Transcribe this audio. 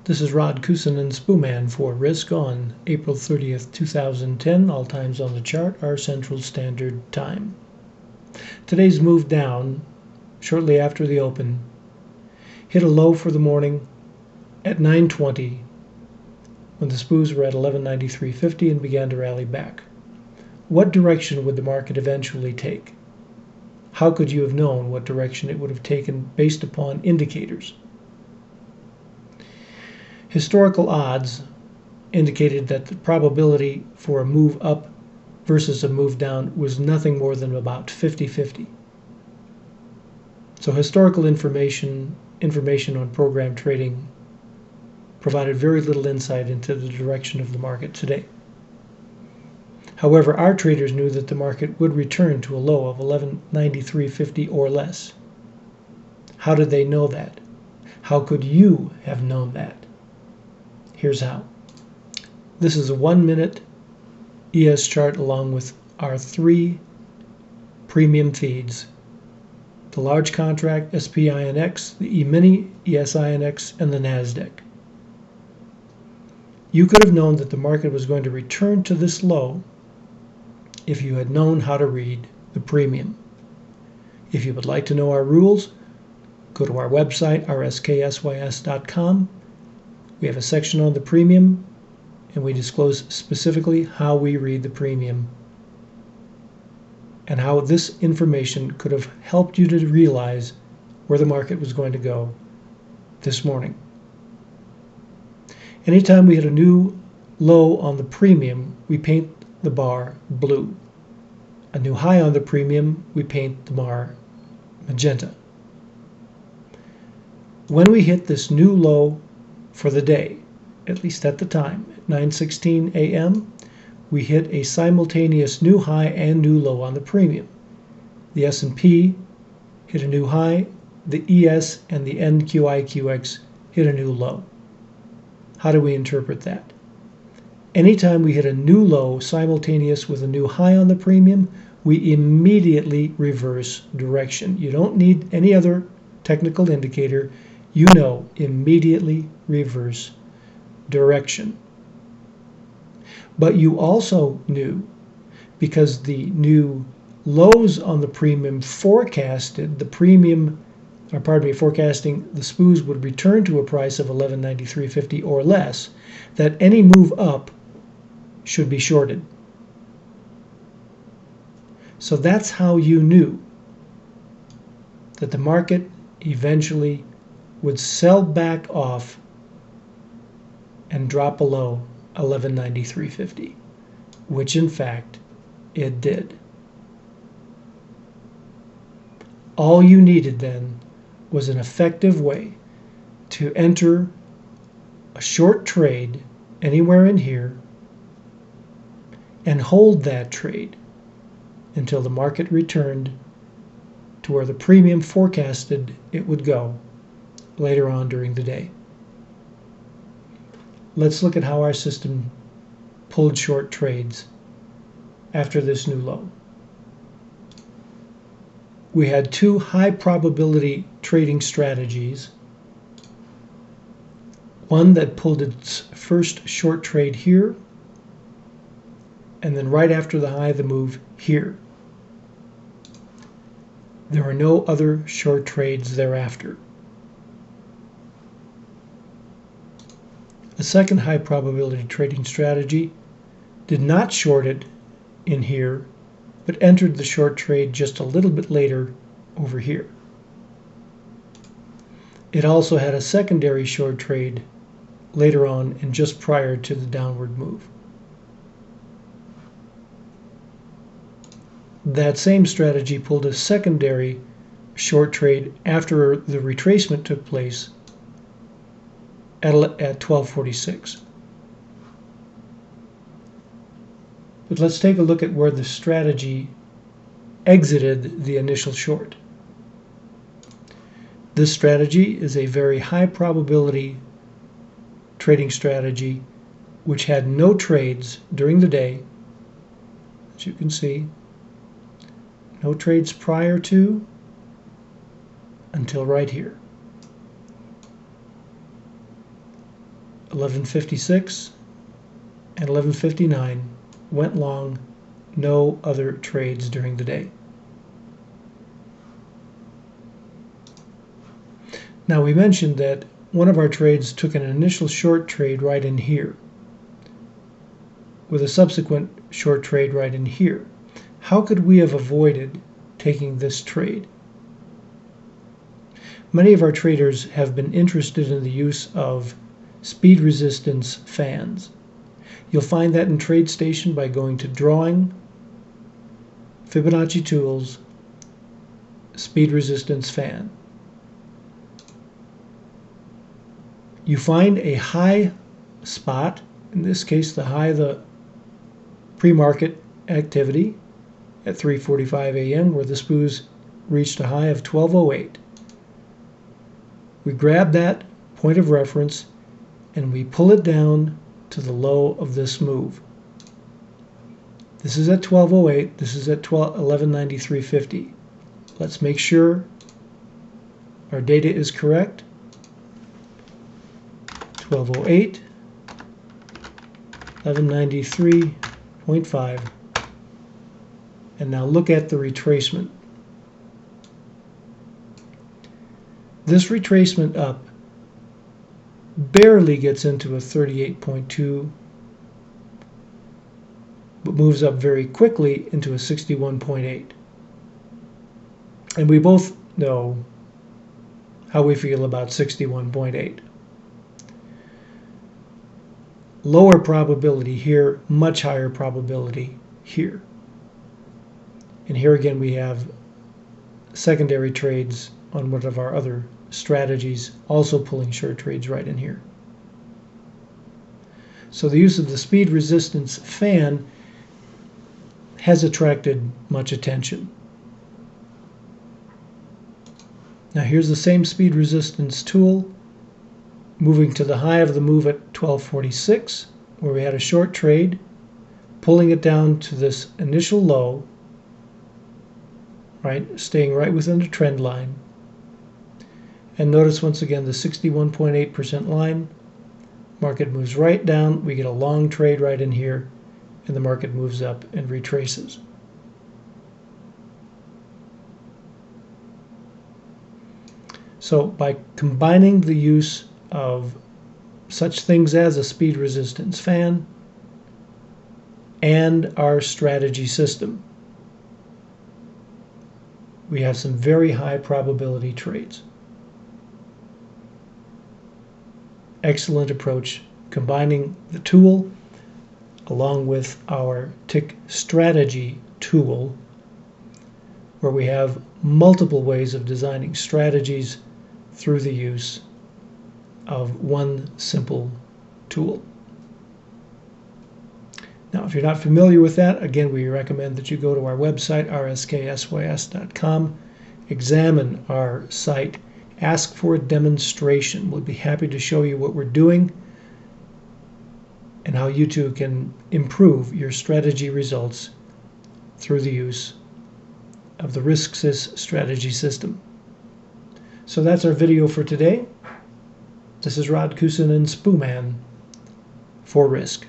This is Rod Kusin and Spooman for Risk on April 30th, 2010. All times on the chart are Central Standard Time. Today's move down shortly after the open hit a low for the morning at 9:20 when the Spoos were at 1193.50 and began to rally back. What direction would the market eventually take? How could you have known what direction it would have taken based upon indicators? Historical odds indicated that the probability for a move up versus a move down was nothing more than about 50-50. So historical information on program trading provided very little insight into the direction of the market today. However, our traders knew that the market would return to a low of 1193.50 or less. How did they know that? How could you have known that? Here's how. This is a 1-minute ES chart along with our 3 premium feeds: the large contract SPINX, the E-Mini ESINX, and the NASDAQ. You could have known that the market was going to return to this low if you had known how to read the premium. If you would like to know our rules, go to our website, RSKsys.com. We have a section on the premium, and we disclose specifically how we read the premium and how this information could have helped you to realize where the market was going to go this morning. Anytime we hit a new low on the premium, we paint the bar blue. A new high on the premium, we paint the bar magenta. When we hit this new low for the day, at least at the time, at 9:16 a.m., we hit a simultaneous new high and new low on the premium. The S&P hit a new high, the ES and the NQIQX hit a new low. How do we interpret that? Anytime we hit a new low simultaneous with a new high on the premium, we immediately reverse direction. You don't need any other technical indicator. You know, immediately reverse direction. But you also knew, because the new lows on the premium forecasting the Spoos would return to a price of 1193.50 or less, that any move up should be shorted. So that's how you knew that the market eventually would sell back off and drop below 1193.50, which in fact it did. All you needed then was an effective way to enter a short trade anywhere in here and hold that trade until the market returned to where the premium forecasted it would go later on during the day. Let's look at how our system pulled short trades after this new low. We had 2 high probability trading strategies. One that pulled its first short trade here, and then right after the high, the move here. There were no other short trades thereafter. A second high probability trading strategy did not short it in here, but entered the short trade just a little bit later over here. It also had a secondary short trade later on and just prior to the downward move. That same strategy pulled a secondary short trade after the retracement took place at 1246. But let's take a look at where the strategy exited the initial short. This strategy is a very high probability trading strategy which had no trades during the day, as you can see. No trades prior to until right here. 11:56 and 11:59 went long, no other trades during the day. Now we mentioned that one of our trades took an initial short trade right in here, with a subsequent short trade right in here. How could we have avoided taking this trade? Many of our traders have been interested in the use of speed resistance fans. You'll find that in TradeStation by going to Drawing, Fibonacci Tools, Speed Resistance Fan. You find a high spot, in this case the high of the pre-market activity at 3:45 a.m. where the Spoos reached a high of 12:08. We grab that point of reference and we pull it down to the low of this move. This is at 12:08, this is at 11:93.50. Let's make sure our data is correct. 12:08, 1193.5, and now look at the retracement. This retracement up barely gets into a 38.2, but moves up very quickly into a 61.8. And we both know how we feel about 61.8. Lower probability here, much higher probability here. And here again we have secondary trades on one of our other strategies, also pulling short trades right in here. So the use of the speed resistance fan has attracted much attention. Now here's the same speed resistance tool, moving to the high of the move at 12:46, where we had a short trade, pulling it down to this initial low, right, staying right within the trend line. And notice once again the 61.8% line. Market moves right down, we get a long trade right in here, and the market moves up and retraces. So by combining the use of such things as a speed resistance fan and our strategy system, we have some very high probability trades. Excellent approach, combining the tool along with our tick strategy tool, where we have multiple ways of designing strategies through the use of one simple tool. Now, if you're not familiar with that, again, we recommend that you go to our website, RSKsys.com, examine our site, ask for a demonstration. We'll be happy to show you what we're doing and how you too can improve your strategy results through the use of the RSKsys strategy system. So that's our video for today. This is Rod Kusin and Spooman for Risk.